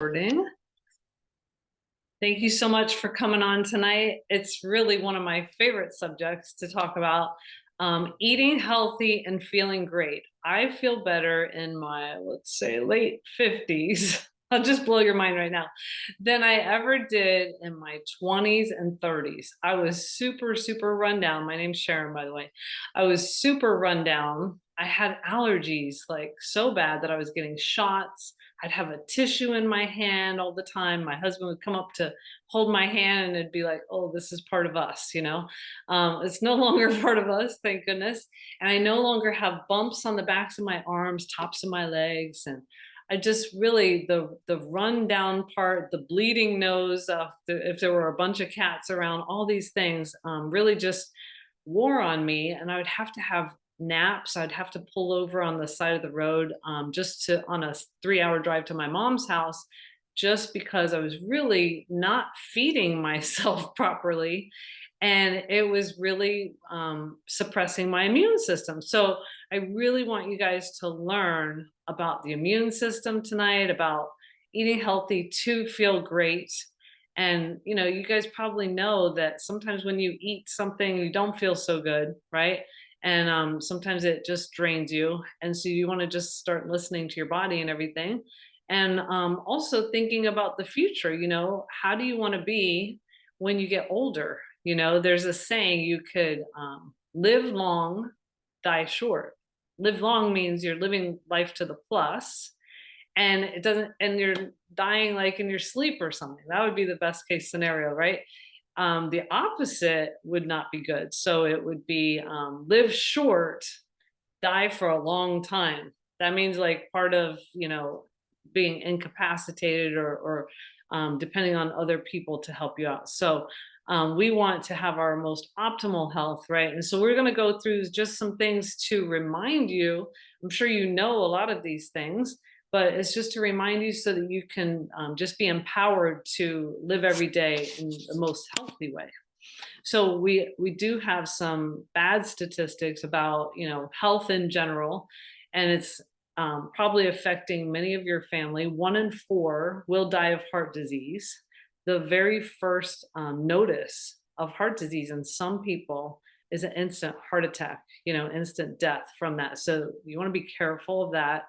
Recording. Thank you so much for coming on tonight. It's really one of my favorite subjects to talk about, eating healthy and feeling great. I feel better in my, let's say, late 50s. I'll just blow your mind right now, than I ever did in my 20s and 30s. I was super, super rundown. My name's Sharon, by the way. I was super rundown. I had allergies like so bad that I was getting shots. I'd have a tissue in my hand all the time. My husband would come up to hold my hand and it'd be like, oh, this is part of us. It's no longer part of us, thank goodness. And I no longer have bumps on the backs of my arms, tops of my legs. And I just really, the rundown part, the bleeding nose, if there were a bunch of cats around, all these things really just wore on me. And I would have to have naps. I'd have to pull over on the side of the road just to on a 3-hour drive to my mom's house, just because I was really not feeding myself properly. And it was really suppressing my immune system. So I really want you guys to learn about the immune system tonight, about eating healthy to feel great. And you guys probably know that sometimes when you eat something, you don't feel so good, right? And sometimes it just drains you. And so you want to just start listening to your body and everything. And also thinking about the future, how do you want to be when you get older? There's a saying, you could live long, die short. Live long means you're living life to the plus, and it doesn't, and you're dying like in your sleep or something. That would be the best case scenario, right? The opposite would not be good. So it would be live short, die for a long time. That means like part of, being incapacitated or depending on other people to help you out. So we want to have our most optimal health, right? And so we're going to go through just some things to remind you. I'm sure you know a lot of these things, but it's just to remind you so that you can just be empowered to live every day in the most healthy way. So we do have some bad statistics about health in general, and it's probably affecting many of your family. 1 in 4 will die of heart disease. The very first notice of heart disease in some people is an instant heart attack, instant death from that. So you want to be careful of that.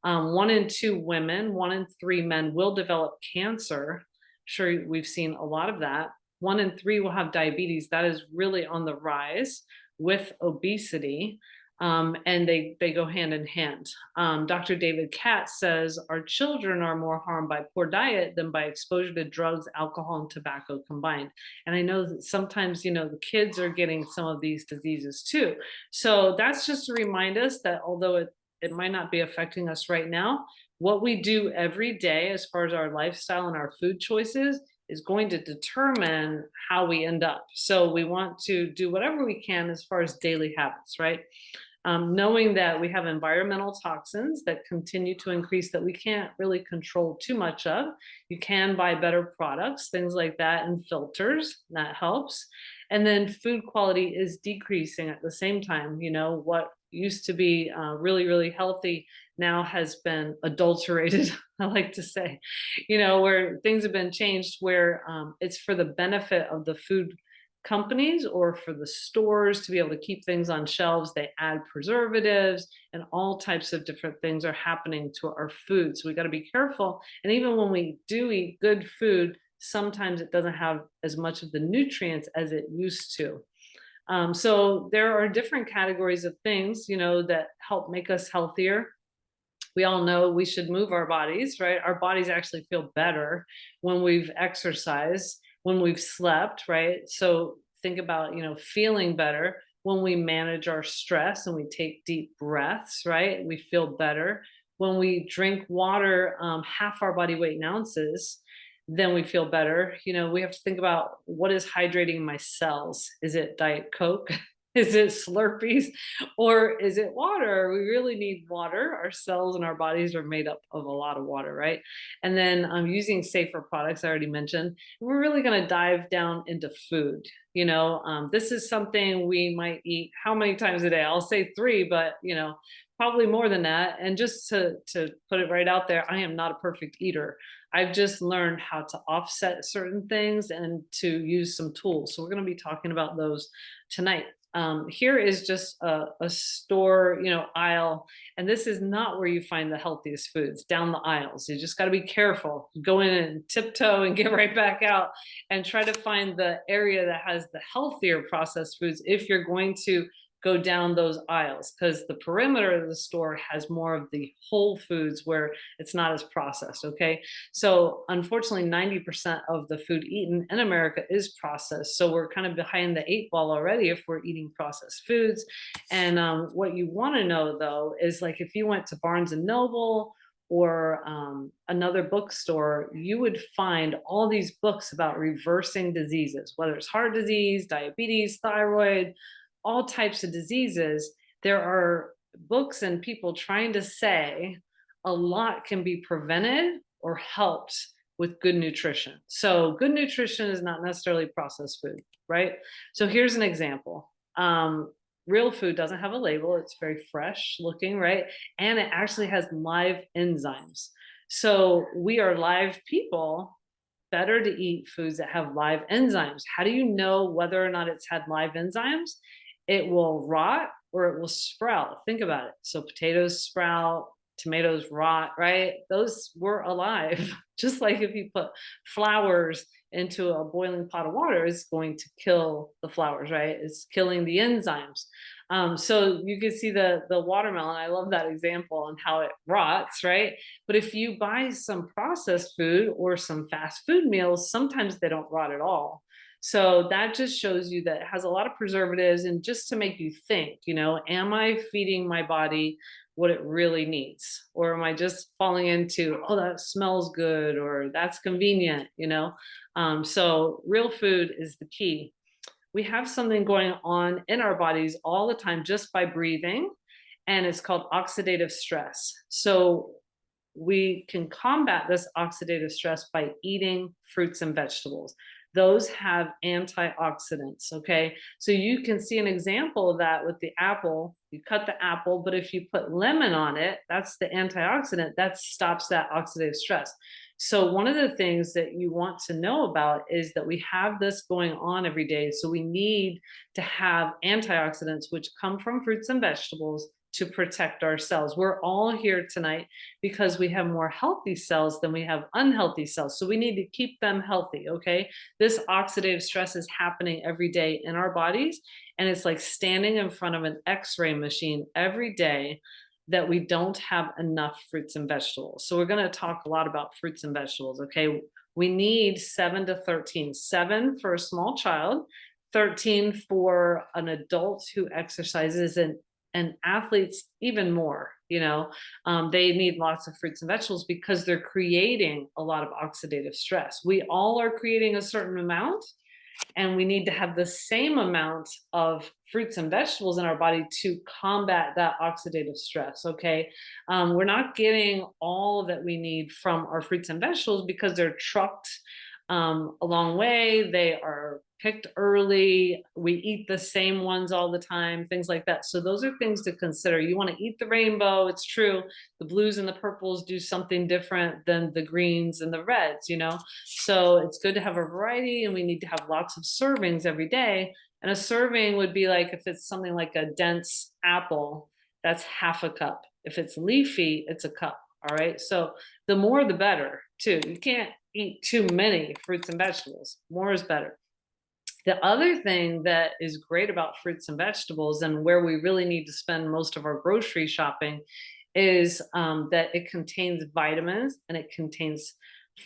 1 in 2 women, 1 in 3 men will develop cancer. Sure, we've seen a lot of that. 1 in 3 will have diabetes. That is really on the rise with obesity. And they go hand in hand. Dr. David Katz says our children are more harmed by poor diet than by exposure to drugs, alcohol, and tobacco combined. And I know that sometimes, the kids are getting some of these diseases too. So that's just to remind us that although it might not be affecting us right now, what we do every day as far as our lifestyle and our food choices is going to determine how we end up. So we want to do whatever we can as far as daily habits, right? Knowing that we have environmental toxins that continue to increase that we can't really control too much of. You can buy better products, things like that, and filters, that helps. And then food quality is decreasing at the same time. What used to be really, really healthy now has been adulterated, I like to say, where things have been changed, where it's for the benefit of the food companies or for the stores to be able to keep things on shelves. They add preservatives and all types of different things are happening to our food. So we got to be careful. And even when we do eat good food, sometimes it doesn't have as much of the nutrients as it used to. So there are different categories of things, that help make us healthier. We all know we should move our bodies, right? Our bodies actually feel better when we've exercised, when we've slept, right? So think about, feeling better when we manage our stress and we take deep breaths, right? We feel better. When we drink water, half our body weight in ounces, then we feel better. We have to think about what is hydrating my cells. Is it Diet Coke? Is it Slurpees, or is it water? We really need water. Our cells and our bodies are made up of a lot of water, right? And then using safer products, I already mentioned. We're really going to dive down into food. This is something we might eat how many times a day? I'll say 3, but probably more than that. And just to put it right out there, I am not a perfect eater. I've just learned how to offset certain things and to use some tools. So we're going to be talking about those tonight. Here is just a store, aisle, and this is not where you find the healthiest foods down the aisles. You just got to be careful. Go in and tiptoe and get right back out and try to find the area that has the healthier processed foods if you're going to go down those aisles, because the perimeter of the store has more of the whole foods where it's not as processed. Okay. So unfortunately, 90% of the food eaten in America is processed. So we're kind of behind the eight ball already if we're eating processed foods. And what you want to know though is, like, if you went to Barnes and Noble or another bookstore, you would find all these books about reversing diseases, whether it's heart disease, diabetes, thyroid, all types of diseases. There are books and people trying to say a lot can be prevented or helped with good nutrition. So, good nutrition is not necessarily processed food, right? So, here's an example. Real food doesn't have a label, it's very fresh looking, right? And it actually has live enzymes. So, we are live people. Better to eat foods that have live enzymes. How do you know whether or not it's had live enzymes? It will rot or it will sprout. Think about it. So potatoes sprout, tomatoes rot, right? Those were alive. Just like if you put flowers into a boiling pot of water, it's going to kill the flowers, right? It's killing the enzymes. So you can see the watermelon. I love that example and how it rots, right? But if you buy some processed food or some fast food meals, sometimes they don't rot at all. So that just shows you that it has a lot of preservatives, and just to make you think, am I feeding my body what it really needs? Or am I just falling into, oh, that smells good or that's convenient, So real food is the key. We have something going on in our bodies all the time just by breathing, and it's called oxidative stress. So we can combat this oxidative stress by eating fruits and vegetables. Those have antioxidants. Okay. So you can see an example of that with the apple. You cut the apple, but if you put lemon on it, that's the antioxidant that stops that oxidative stress. So, one of the things that you want to know about is that we have this going on every day. So, we need to have antioxidants, which come from fruits and vegetables, to protect our cells. We're all here tonight because we have more healthy cells than we have unhealthy cells. So we need to keep them healthy, okay? This oxidative stress is happening every day in our bodies, and it's like standing in front of an x-ray machine every day that we don't have enough fruits and vegetables. So we're going to talk a lot about fruits and vegetables, okay? We need 7 to 13. 7 for a small child, 13 for an adult who exercises, and athletes even more. They need lots of fruits and vegetables because they're creating a lot of oxidative stress. We all are creating a certain amount, and we need to have the same amount of fruits and vegetables in our body to combat that oxidative stress. Okay. We're not getting all that we need from our fruits and vegetables because they're trucked a long way. They are picked early. We eat the same ones all the time, things like that. So those are things to consider. You want to eat the rainbow. It's true. The blues and the purples do something different than the greens and the reds. So it's good to have a variety, and we need to have lots of servings every day. And a serving would be like, if it's something like a dense apple, that's half a cup. If it's leafy, it's a cup. All right. So the more the better, too. You can't eat too many fruits and vegetables. More is better. The other thing that is great about fruits and vegetables, and where we really need to spend most of our grocery shopping, is that it contains vitamins and it contains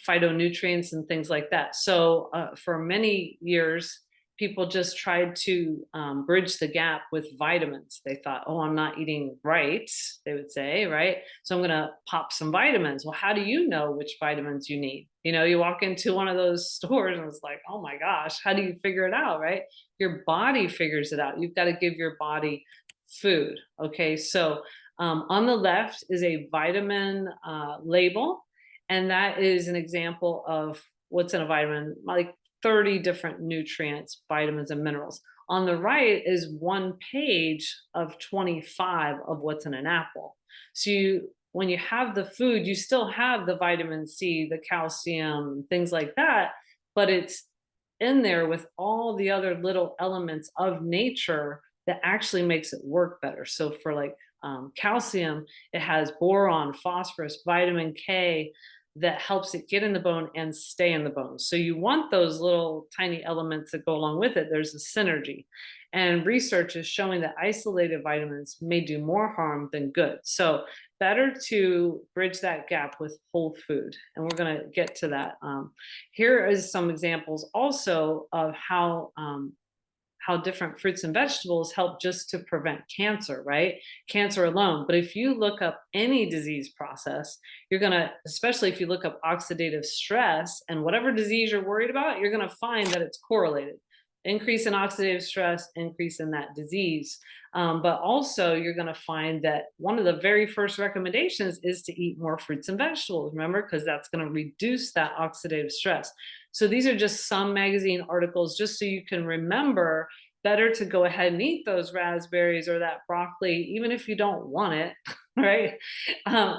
phytonutrients and things like that. So for many years, people just tried to bridge the gap with vitamins. They thought, oh, I'm not eating right, they would say, right? So I'm going to pop some vitamins. Well, how do you know which vitamins you need? You walk into one of those stores and it's like, oh my gosh, how do you figure it out, right? Your body figures it out. You've got to give your body food. Okay. So on the left is a vitamin label, and that is an example of what's in a vitamin, like 30 different nutrients, vitamins, and minerals. On the right is one page of 25 of what's in an apple. So when you have the food, you still have the vitamin C, the calcium, things like that, but it's in there with all the other little elements of nature that actually makes it work better. So for like calcium, it has boron, phosphorus, vitamin K that helps it get in the bone and stay in the bone. So you want those little tiny elements that go along with it. There's a synergy. And research is showing that isolated vitamins may do more harm than good. So better to bridge that gap with whole food. And we're going to get to that. Here is some examples also of how different fruits and vegetables help just to prevent cancer, right? Cancer alone. But if you look up any disease process, you're going to, especially if you look up oxidative stress and whatever disease you're worried about, you're going to find that it's correlated. Increase in oxidative stress, increase in that disease. But also, you're going to find that one of the very first recommendations is to eat more fruits and vegetables, remember, because that's going to reduce that oxidative stress. So these are just some magazine articles, just so you can remember better to go ahead and eat those raspberries or that broccoli, even if you don't want it, right?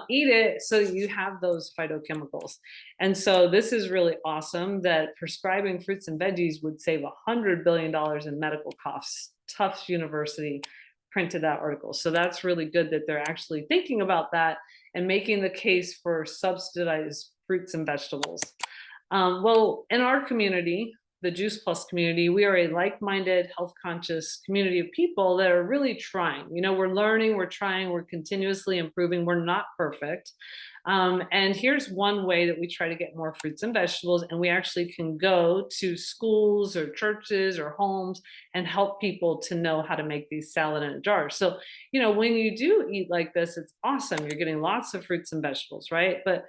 Eat it so that you have those phytochemicals. And so this is really awesome that prescribing fruits and veggies would save $100 billion in medical costs. Tufts University printed that article. So that's really good that they're actually thinking about that and making the case for subsidized fruits and vegetables. Well, in our community, the Juice Plus community, we are a like-minded, health-conscious community of people that are really trying. You know, we're learning, we're trying, we're continuously improving. We're not perfect. And here's one way that we try to get more fruits and vegetables, and we actually can go to schools or churches or homes and help people to know how to make these salad in a jar. So, you know, when you do eat like this, it's awesome. You're getting lots of fruits and vegetables, right? But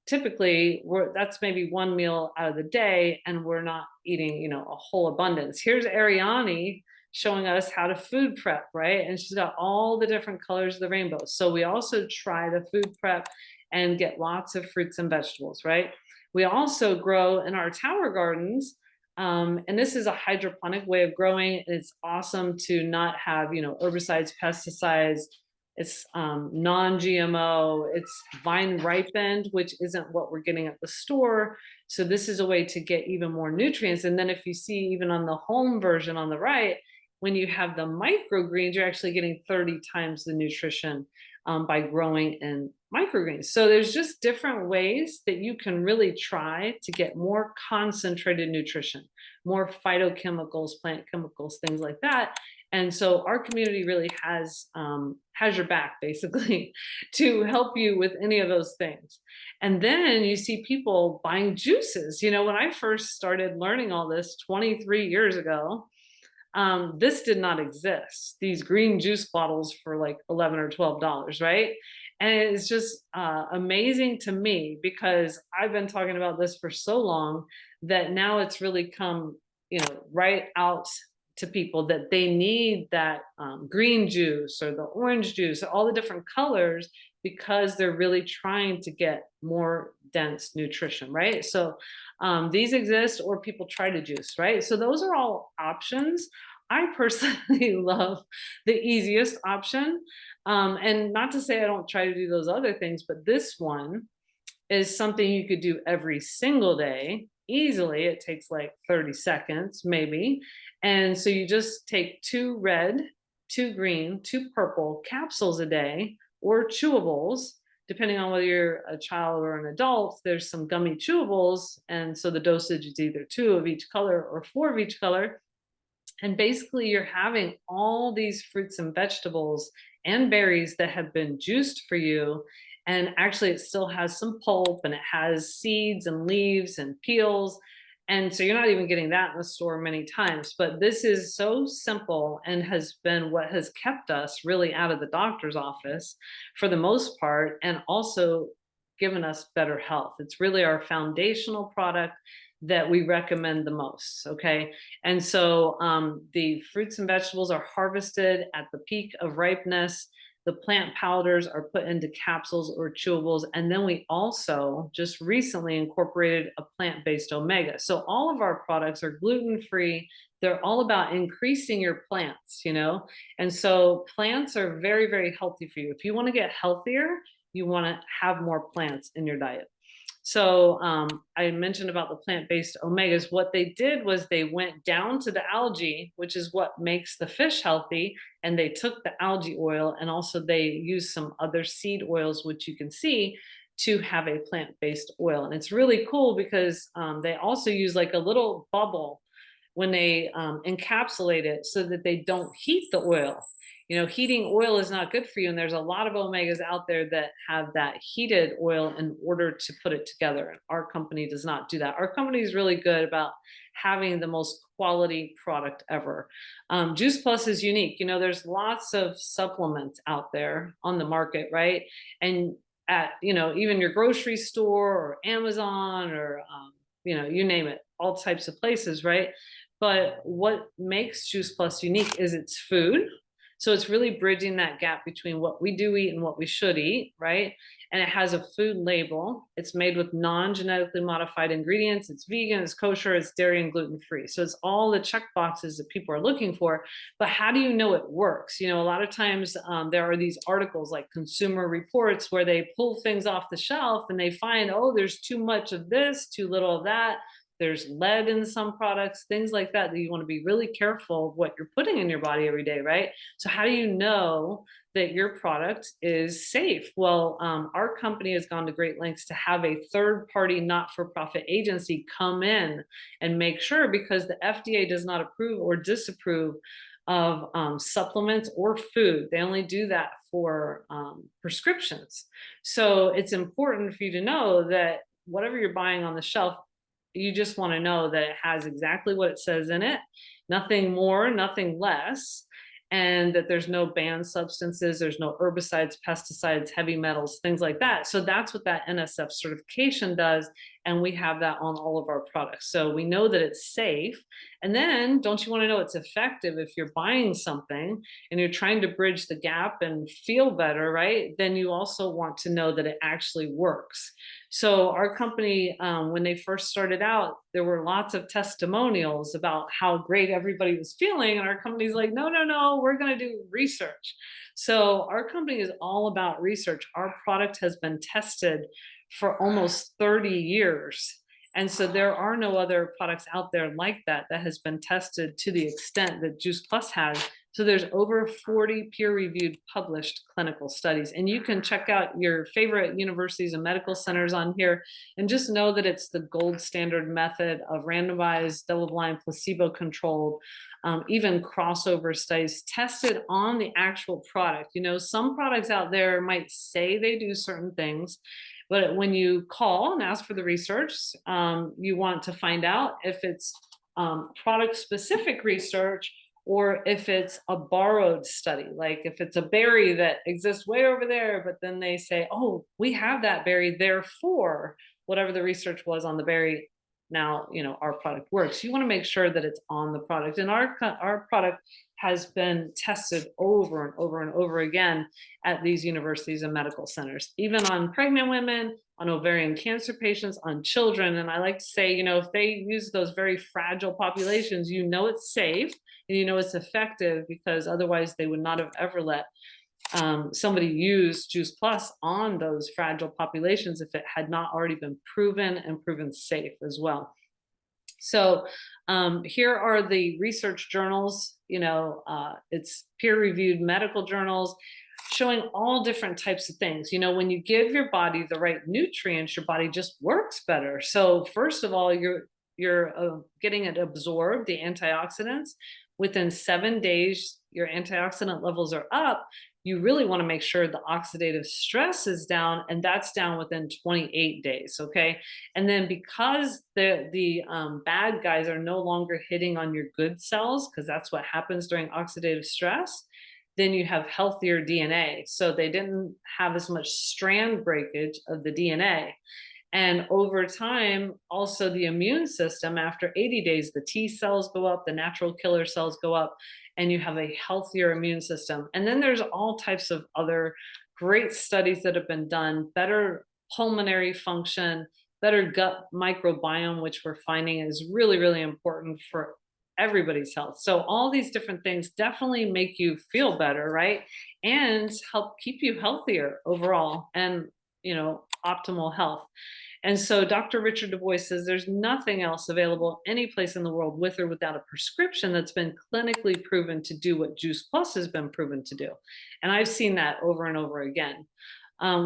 typically that's maybe one meal out of the day, and we're not eating, you know, a whole abundance. Here's Ariani showing us how to food prep, right? And she's got all the different colors of the rainbow. So we also try to food prep and get lots of fruits and vegetables, right? We also grow in our tower gardens. And this is a hydroponic way of growing. It's awesome to not have, you know, herbicides, pesticides. It's non-GMO, it's vine ripened, which isn't what we're getting at the store. So this is a way to get even more nutrients. And then if you see even on the home version on the right, when you have the microgreens, you're actually getting 30 times the nutrition by growing in microgreens. So there's just different ways that you can really try to get more concentrated nutrition, more phytochemicals, plant chemicals, things like that. And so our community really has your back, basically, to help you with any of those things. And then you see people buying juices. You know, when I first started learning all this 23 years ago, this did not exist. These green juice bottles for like $11 or $12, right? And it's just amazing to me because I've been talking about this for so long that now it's really come, you know, right out to people that they need that green juice or the orange juice, all the different colors, because they're really trying to get more dense nutrition, right? So these exist, or people try to juice, right? So those are all options. I personally love the easiest option. And not to say I don't try to do those other things, but this one is something you could do every single day easily. It takes like 30 seconds, maybe. And so you just take 2 red, 2 green, 2 purple capsules a day, or chewables, depending on whether you're a child or an adult. There's some gummy chewables. And so the dosage is either 2 of each color or 4 of each color. And basically, you're having all these fruits and vegetables and berries that have been juiced for you. And actually, it still has some pulp, and it has seeds and leaves and peels. And so you're not even getting that in the store many times. But this is so simple and has been what has kept us really out of the doctor's office for the most part, and also given us better health. It's really our foundational product that we recommend the most. Okay. And so the fruits and vegetables are harvested at the peak of ripeness. The plant powders are put into capsules or chewables. And then we also just recently incorporated a plant-based omega. So all of our products are gluten-free. They're all about increasing your plants, And so plants are very, very healthy for you. If you want to get healthier, you want to have more plants in your diet. So I mentioned about the plant-based omegas. What they did was they went down to the algae, which is what makes the fish healthy, and they took the algae oil, and also they used some other seed oils, which you can see, to have a plant-based oil. And it's really cool because they also use like a little bubble when they encapsulate it so that they don't heat the oil. Heating oil is not good for you. And there's a lot of omegas out there that have that heated oil in order to put it together. And our company does not do that. Our company is really good about having the most quality product ever. Juice Plus is unique. There's lots of supplements out there on the market, right? And at, even your grocery store or Amazon or, you name it, all types of places, right? But what makes Juice Plus unique is its food. So it's really bridging that gap between what we do eat and what we should eat, right? And it has a food label. It's made with non-genetically modified ingredients. It's vegan, it's kosher, it's dairy and gluten-free. So it's all the check boxes that people are looking for. But how do you know it works? A lot of times there are these articles like Consumer Reports where they pull things off the shelf and they find, oh, there's too much of this, too little of that. There's lead in some products, things like that, that you want to be really careful of what you're putting in your body every day, right? So how do you know that your product is safe? Well, our company has gone to great lengths to have a third-party not-for-profit agency come in and make sure, because the FDA does not approve or disapprove of supplements or food. They only do that for prescriptions. So it's important for you to know that whatever you're buying on the shelf, you just want to know that it has exactly what it says in it, nothing more, nothing less, and that there's no banned substances, there's no herbicides, pesticides, heavy metals, things like that. So that's what that NSF certification does. And we have that on all of our products. So we know that it's safe. And then don't you want to know it's effective? If you're buying something and you're trying to bridge the gap and feel better, right? Then you also want to know that it actually works. So our company, when they first started out, there were lots of testimonials about how great everybody was feeling. And our company's like, no, no, no, we're going to do research. So our company is all about research. Our product has been tested for almost 30 years. And so there are no other products out there like that that has been tested to the extent that Juice Plus has. So there's over 40 peer-reviewed published clinical studies. And you can check out your favorite universities and medical centers on here and just know that it's the gold standard method of randomized, double-blind, placebo-controlled, even crossover studies tested on the actual product. Some products out there might say they do certain things, but when you call and ask for the research, you want to find out if it's product specific research or if it's a borrowed study, like if it's a berry that exists way over there, but then they say, oh, we have that berry, therefore, whatever the research was on the berry, now, our product works. You want to make sure that it's on the product. And our product has been tested over and over and over again at these universities and medical centers, even on pregnant women, on ovarian cancer patients, on children. And I like to say, if they use those very fragile populations, it's safe and it's effective, because otherwise they would not have ever let somebody use Juice Plus on those fragile populations if it had not already been proven and proven safe as well. So here are the research journals. It's peer-reviewed medical journals showing all different types of things. When you give your body the right nutrients, your body just works better. So first of all, you're getting it absorbed, the antioxidants. Within 7 days, your antioxidant levels are up. You really want to make sure the oxidative stress is down, and that's down within 28 days, okay? And then because the bad guys are no longer hitting on your good cells, because that's what happens during oxidative stress, then you have healthier DNA. So they didn't have as much strand breakage of the DNA. And over time, also the immune system, after 80 days, the T cells go up, the natural killer cells go up, and you have a healthier immune system. And then there's all types of other great studies that have been done, better pulmonary function, better gut microbiome, which we're finding is really, really important for everybody's health. So all these different things definitely make you feel better, right? And help keep you healthier overall and, optimal health. And so Dr. Richard Du Bois says there's nothing else available any place in the world with or without a prescription that's been clinically proven to do what Juice Plus has been proven to do. And I've seen that over and over again.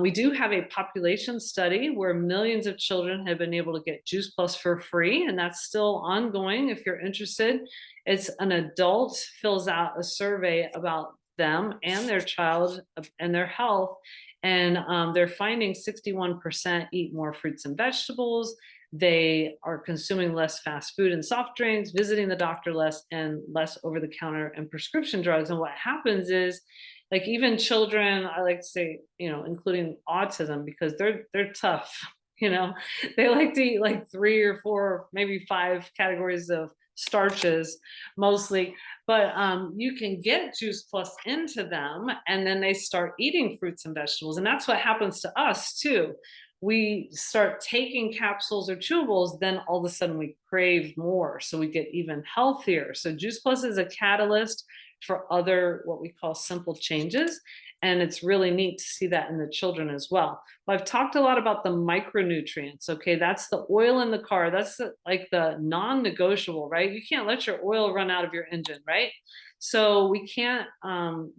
We do have a population study where millions of children have been able to get Juice Plus for free, and that's still ongoing if you're interested. It's an adult fills out a survey about them and their child and their health, and they're finding 61% eat more fruits and vegetables. They are consuming less fast food and soft drinks, visiting the doctor less, and less over the counter and prescription drugs. And what happens is, like, even children, I like to say, including autism, because they're tough. you know they like to eat like three or four, maybe five categories of starches mostly. But you can get Juice Plus into them, and then they start eating fruits and vegetables, and that's what happens to us too. We start taking capsules or chewables, then all of a sudden we crave more, so we get even healthier. So Juice Plus is a catalyst for other, what we call, simple changes. And it's really neat to see that in the children as well. Well, I've talked a lot about the micronutrients. Okay, that's the oil in the car. That's like the non-negotiable, right? You can't let your oil run out of your engine, right? So we can't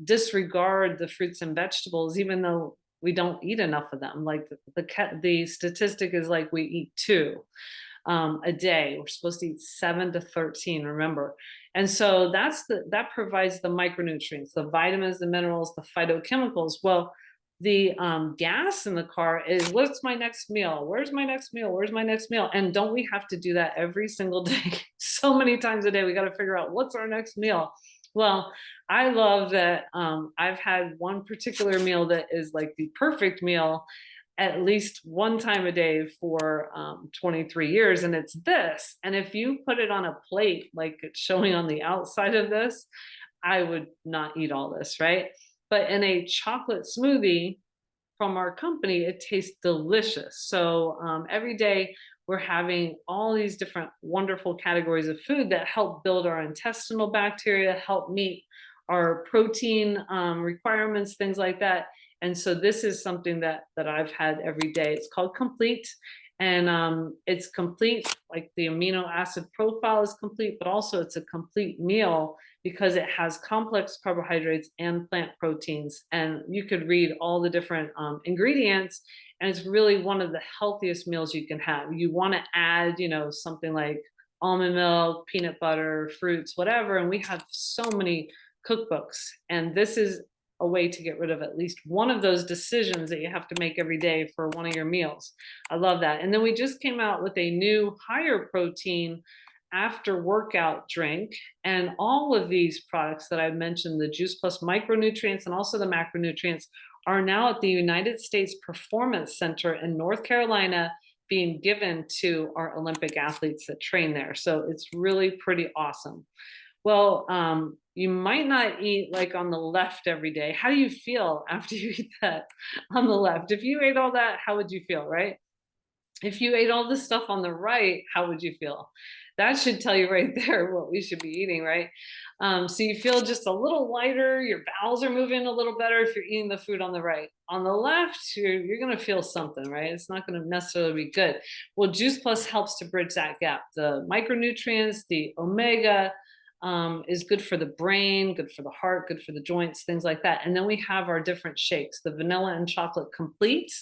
disregard the fruits and vegetables, even though we don't eat enough of them. Like the statistic is like we eat two a day. We're supposed to eat 7 to 13, remember. And so that provides the micronutrients, the vitamins, the minerals, the phytochemicals. Well, the gas in the car is, what's my next meal? Where's my next meal? Where's my next meal? And don't we have to do that every single day? So many times a day, we got to figure out what's our next meal. Well, I love that I've had one particular meal that is like the perfect meal at least one time a day for 23 years, and it's this. And if you put it on a plate like it's showing on the outside of this, I would not eat all this, right? But in a chocolate smoothie from our company, it tastes delicious. So every day we're having all these different wonderful categories of food that help build our intestinal bacteria, help meet our protein requirements, things like that. And so this is something that I've had every day. It's called Complete, and it's complete. Like, the amino acid profile is complete, but also it's a complete meal because it has complex carbohydrates and plant proteins. And you could read all the different ingredients, and it's really one of the healthiest meals you can have. You want to add, something like almond milk, peanut butter, fruits, whatever. And we have so many cookbooks, and this is a way to get rid of at least one of those decisions that you have to make every day for one of your meals. I love that. And then we just came out with a new higher protein after workout drink. And all of these products that I mentioned, the Juice Plus micronutrients and also the macronutrients, are now at the United States Performance Center in North Carolina, being given to our Olympic athletes that train there. So it's really pretty awesome. Well, you might not eat like on the left every day. How do you feel after you eat that on the left? If you ate all that, how would you feel, right? If you ate all this stuff on the right, how would you feel? That should tell you right there what we should be eating, right? So you feel just a little lighter, your bowels are moving a little better if you're eating the food on the right. On the left, you're going to feel something, right? It's not going to necessarily be good. Well, Juice Plus helps to bridge that gap. The micronutrients, the omega, is good for the brain, good for the heart, good for the joints, things like that. And then we have our different shakes, the vanilla and chocolate complete,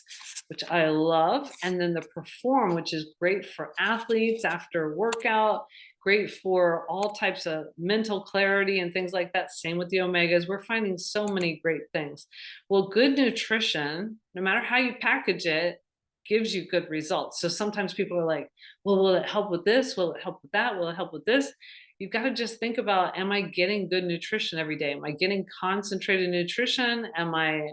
which I love. And then the Perform, which is great for athletes after workout, great for all types of mental clarity and things like that. Same with the omegas. We're finding so many great things. Well, good nutrition, no matter how you package it, gives you good results. So sometimes people are like, well, will it help with this? Will it help with that? Will it help with this? You've got to just think about, am I getting good nutrition every day? Am I getting concentrated nutrition? Am I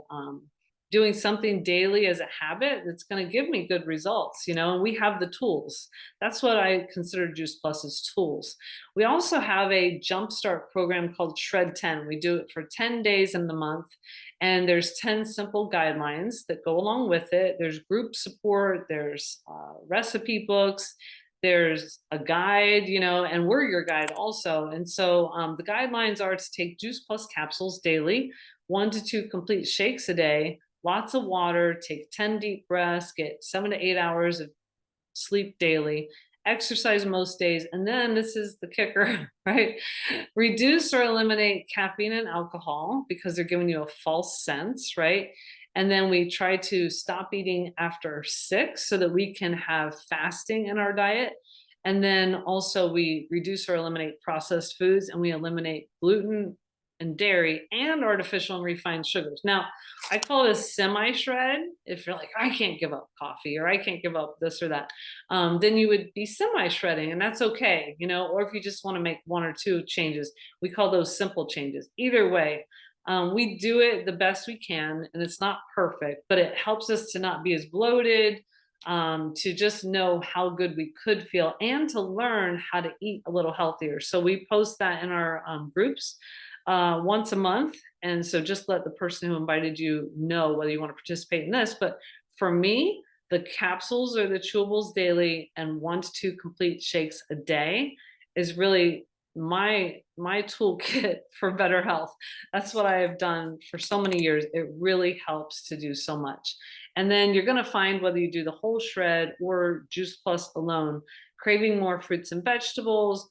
doing something daily as a habit that's going to give me good results, and we have the tools. That's what I consider Juice Plus's tools. We also have a jumpstart program called Shred 10. We do it for 10 days in the month, and there's 10 simple guidelines that go along with it. There's group support, there's recipe books, there's a guide, and we're your guide also. And so the guidelines are to take Juice Plus capsules daily, 1 to 2 complete shakes a day, lots of water, take 10 deep breaths, get 7 to 8 hours of sleep daily, exercise most days, and then this is the kicker, right? Reduce or eliminate caffeine and alcohol because they're giving you a false sense, right? And then we try to stop eating after 6 so that we can have fasting in our diet. And then also we reduce or eliminate processed foods, and we eliminate gluten and dairy and artificial and refined sugars. Now, I call it a semi shred. If you're like, I can't give up coffee or I can't give up this or that, then you would be semi shredding, and that's okay, or if you just want to make 1 or 2 changes, we call those simple changes. Either way, we do it the best we can, and it's not perfect, but it helps us to not be as bloated, to just know how good we could feel, and to learn how to eat a little healthier. So we post that in our groups once a month. And so just let the person who invited you know whether you want to participate in this. But for me, the capsules or the chewables daily and 1 to 2 complete shakes a day is really my toolkit for better health. That's what I have done for so many years. It really helps to do so much. And then you're going to find, whether you do the whole shred or Juice Plus alone, craving more fruits and vegetables.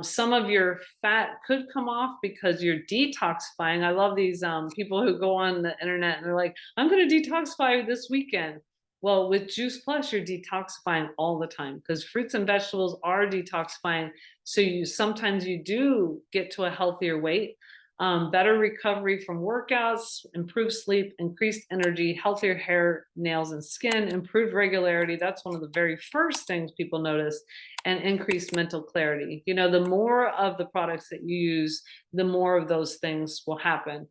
Some of your fat could come off because you're detoxifying. I love these people who go on the internet and they're like, I'm going to detoxify this weekend. Well, with Juice Plus, you're detoxifying all the time because fruits and vegetables are detoxifying. So sometimes you do get to a healthier weight, better recovery from workouts, improved sleep, increased energy, healthier hair, nails, and skin, improved regularity. That's one of the very first things people notice, and increased mental clarity. The more of the products that you use, the more of those things will happen.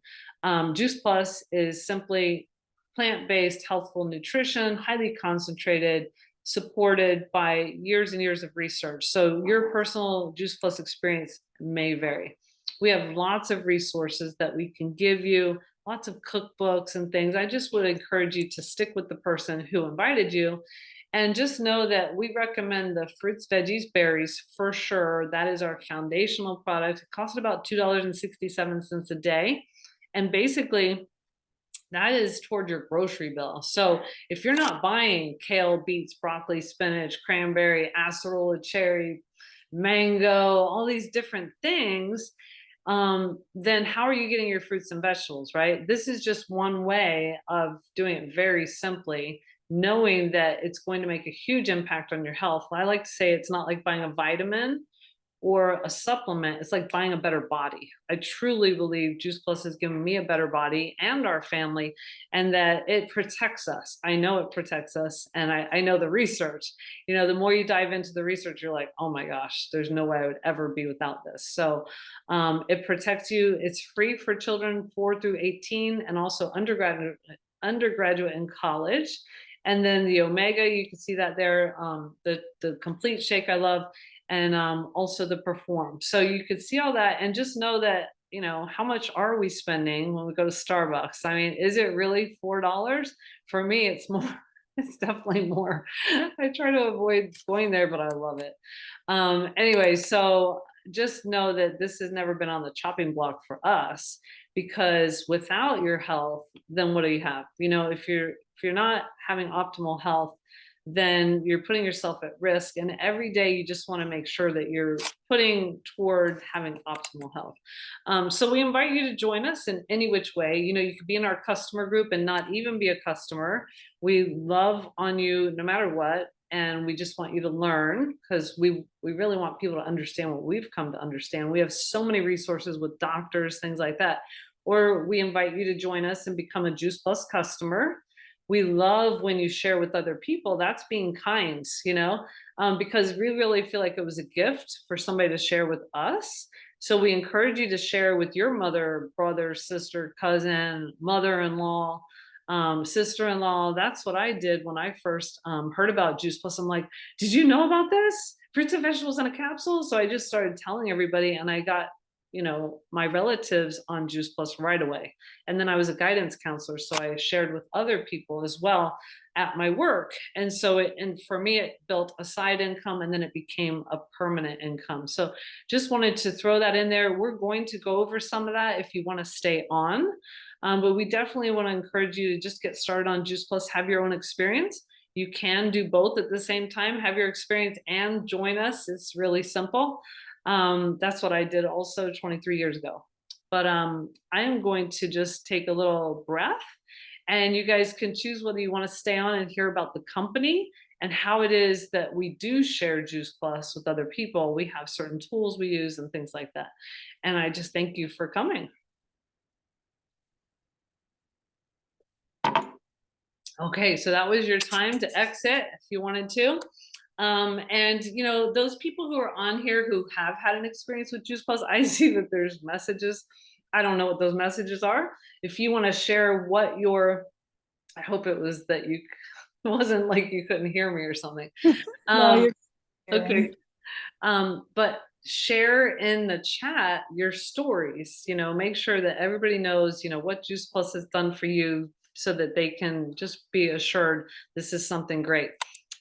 Juice Plus is simply plant-based, healthful nutrition, highly concentrated, supported by years and years of research. So your personal Juice Plus experience may vary. We have lots of resources that we can give you, lots of cookbooks and things. I just would encourage you to stick with the person who invited you, and just know that we recommend the fruits, veggies, berries for sure. That is our foundational product. It costs about $2.67 a day. And basically, that is toward your grocery bill. So if you're not buying kale, beets, broccoli, spinach, cranberry, acerola, cherry, mango, all these different things, then how are you getting your fruits and vegetables, right? This is just one way of doing it very simply, knowing that it's going to make a huge impact on your health. I like to say it's not like buying a vitamin or a supplement. It's like buying a better body. I truly believe Juice Plus has given me a better body and our family, and that it protects us. I know it protects us, and I know the research. The more you dive into the research, you're like, oh my gosh, there's no way I would ever be without this. So it protects you. It's free for children 4 through 18, and also undergraduate and college. And then the Omega, you can see that there. The complete shake I love, and also the Perform. So you could see all that, and just know that, how much are we spending when we go to Starbucks? I mean, is it really $4? For me, it's more. It's definitely more. I try to avoid going there, but I love it. Anyway, so just know that this has never been on the chopping block for us, because without your health, then what do you have? If you're not having optimal health, then you're putting yourself at risk. And every day you just want to make sure that you're putting toward having optimal health. So we invite you to join us in any which way. You could be in our customer group and not even be a customer. We love on you no matter what. And we just want you to learn, because we really want people to understand what we've come to understand. We have so many resources with doctors, things like that. Or we invite you to join us and become a Juice Plus customer. We love when you share with other people. That's being kind, because we really feel like it was a gift for somebody to share with us. So we encourage you to share with your mother, brother, sister, cousin, mother-in-law, sister-in-law. That's what I did when I first heard about Juice Plus. I'm like, did you know about this? Fruits and vegetables in a capsule. So I just started telling everybody, and I got, my relatives on Juice Plus right away. And then I was a guidance counselor, so I shared with other people as well at my work. And so and for me, it built a side income, and then it became a permanent income. So just wanted to throw that in there. We're going to go over some of that if you want to stay on. But we definitely want to encourage you to just get started on Juice Plus, have your own experience. You can do both at the same time, have your experience and join us. It's really simple. That's what I did also 23 years ago. But I am going to just take a little breath, and you guys can choose whether you want to stay on and hear about the company and how it is that we do share Juice Plus with other people. We have certain tools we use and things like that. And I just thank you for coming. Okay, so that was your time to exit if you wanted to. And those people who are on here who have had an experience with Juice Plus, I see that there's messages. I don't know what those messages are. If you want to share what I hope it was that you it wasn't like you couldn't hear me or something. No, you're Okay. hearing. But share in the chat your stories, make sure that everybody knows, what Juice Plus has done for you so that they can just be assured this is something great.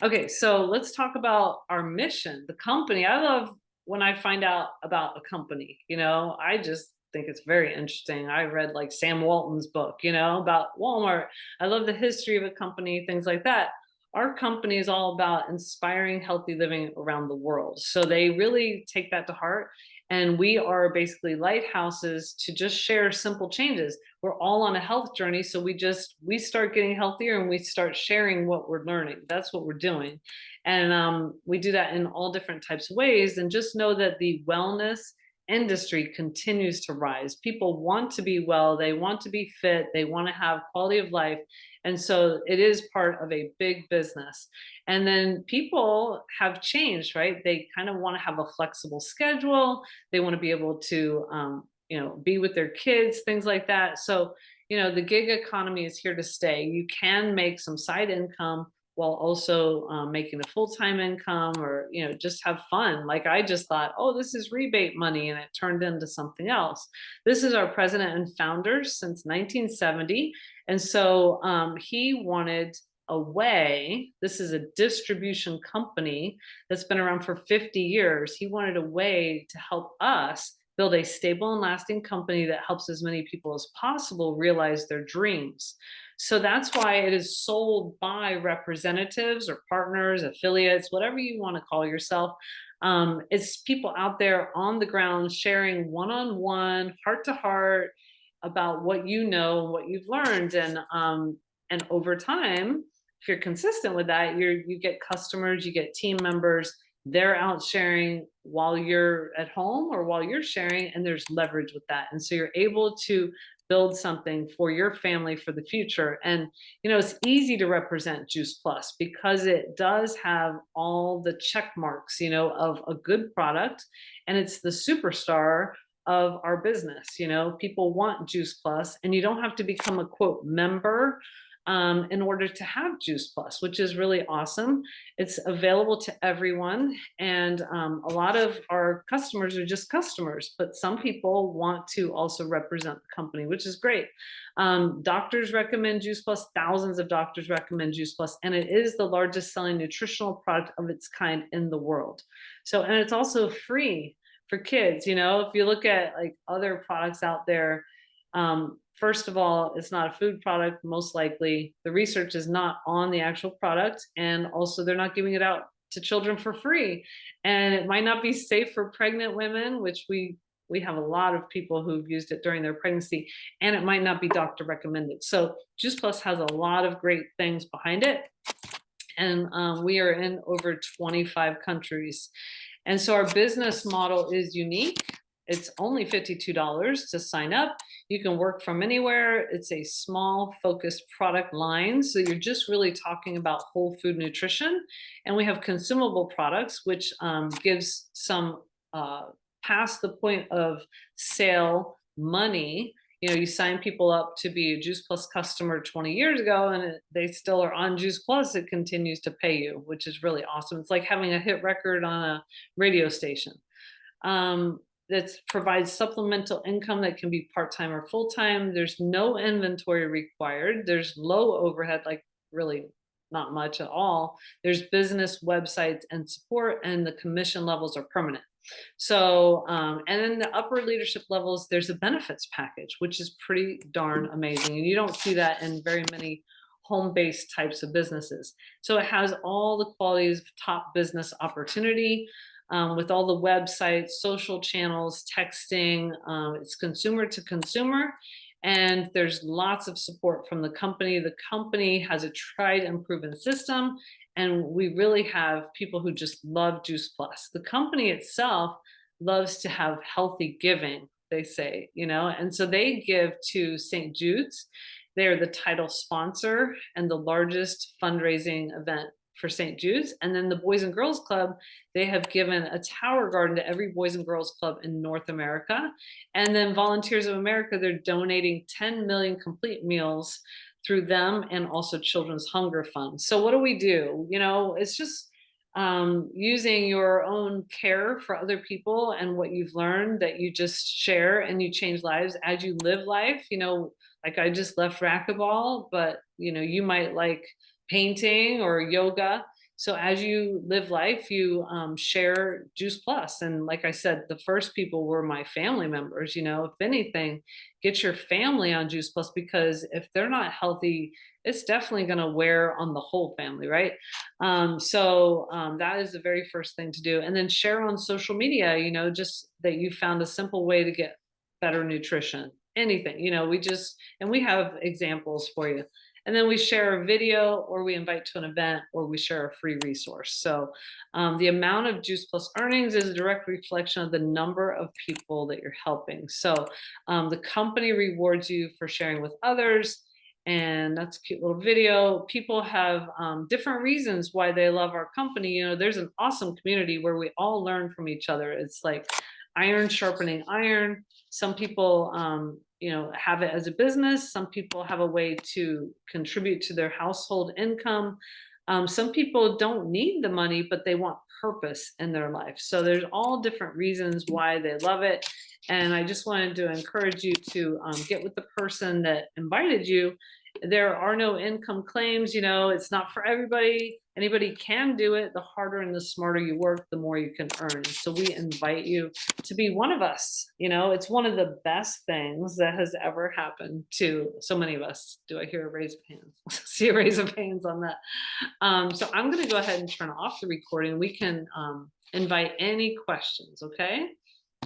Okay, so let's talk about our mission, the company. I love when I find out about a company, I just think it's very interesting. I read like Sam Walton's book, about Walmart. I love the history of a company, things like that. Our company is all about inspiring healthy living around the world. So they really take that to heart. And we are basically lighthouses to just share simple changes. We're all on a health journey. So we start getting healthier and we start sharing what we're learning. That's what we're doing. And we do that in all different types of ways. And just know that the wellness industry continues to rise. People want to be well, they want to be fit, they want to have quality of life. And so it is part of a big business. And then people have changed, right? They kind of want to have a flexible schedule. They want to be able to, be with their kids, things like that. So, the gig economy is here to stay. You can make some side income while also making a full-time income, or just have fun. Like I just thought, oh, this is rebate money, and it turned into something else. This is our president and founder since 1970. And so he wanted a way, this is a distribution company that's been around for 50 years. He wanted a way to help us build a stable and lasting company that helps as many people as possible realize their dreams. So that's why it is sold by representatives or partners, affiliates, whatever you want to call yourself. It's people out there on the ground sharing one-on-one, heart to heart about what you know and what you've learned. And over time, if you're consistent with that, you get customers, you get team members. They're out sharing while you're at home or while you're sharing, and there's leverage with that. And so you're able to build something for your family for the future. And it's easy to represent Juice Plus because it does have all the check marks, of a good product, and it's the superstar of our business. People want Juice Plus, and you don't have to become a quote member in order to have Juice Plus, which is really awesome. It's available to everyone. And a lot of our customers are just customers, but some people want to also represent the company, which is great. Doctors recommend Juice Plus, thousands of doctors recommend Juice Plus, and it is the largest selling nutritional product of its kind in the world. So, and it's also free for kids. If you look at like other products out there, first of all, it's not a food product, most likely. The research is not on the actual product. And also, they're not giving it out to children for free. And it might not be safe for pregnant women, which we have a lot of people who've used it during their pregnancy, and it might not be doctor recommended. So Juice Plus has a lot of great things behind it. And we are in over 25 countries. And so our business model is unique. It's only $52 to sign up. You can work from anywhere. It's a small focused product line. So you're just really talking about whole food nutrition. And we have consumable products, which gives some past the point of sale money You sign people up to be a Juice Plus customer 20 years ago, and they still are on Juice Plus. It continues to pay you, which is really awesome. It's like having a hit record on a radio station. Um, that provides supplemental income that can be part-time or full-time. There's no inventory required. There's low overhead, like really not much at all. There's business websites and support, and the commission levels are permanent. So, and then the upper leadership levels, there's a benefits package, which is pretty darn amazing. And you don't see that in very many home-based types of businesses. So it has all the qualities of top business opportunity, with all the websites, social channels, texting. It's consumer to consumer, and there's lots of support from the company. The company has a tried and proven system, and we really have people who just love Juice Plus. The company itself loves to have healthy giving, they say, and so they give to St. Jude's. They are the title sponsor and the largest fundraising event for St. Jude's. And then the Boys and Girls Club, they have given a tower garden to every Boys and Girls Club in North America. And then Volunteers of America, they're donating 10 million complete meals through them, and also Children's Hunger Fund. So what do we do? It's just using your own care for other people and what you've learned, that you just share and you change lives as you live life. Like I just left racquetball, but you might like painting or yoga. So as you live life, you share Juice Plus. And like I said, the first people were my family members. If anything, get your family on Juice Plus, because if they're not healthy, it's definitely going to wear on the whole family, right? That is the very first thing to do. And then share on social media, just that you found a simple way to get better nutrition, anything, and we have examples for you. And then we share a video, or we invite to an event, or we share a free resource. So the amount of Juice Plus earnings is a direct reflection of the number of people that you're helping. So the company rewards you for sharing with others. And that's a cute little video. People have different reasons why they love our company. There's an awesome community where we all learn from each other. It's like iron sharpening iron. Some people, have it as a business. Some people have a way to contribute to their household income. Some people don't need the money, but they want purpose in their life. So there's all different reasons why they love it. And I just wanted to encourage you to get with the person that invited you. There are no income claims. It's not for everybody. Anybody can do it. The harder and the smarter you work, the more you can earn. So we invite you to be one of us. It's one of the best things that has ever happened to so many of us. Do I hear a raise of hands? See a raise of hands on that. So I'm going to go ahead and turn off the recording. We can invite any questions. Okay.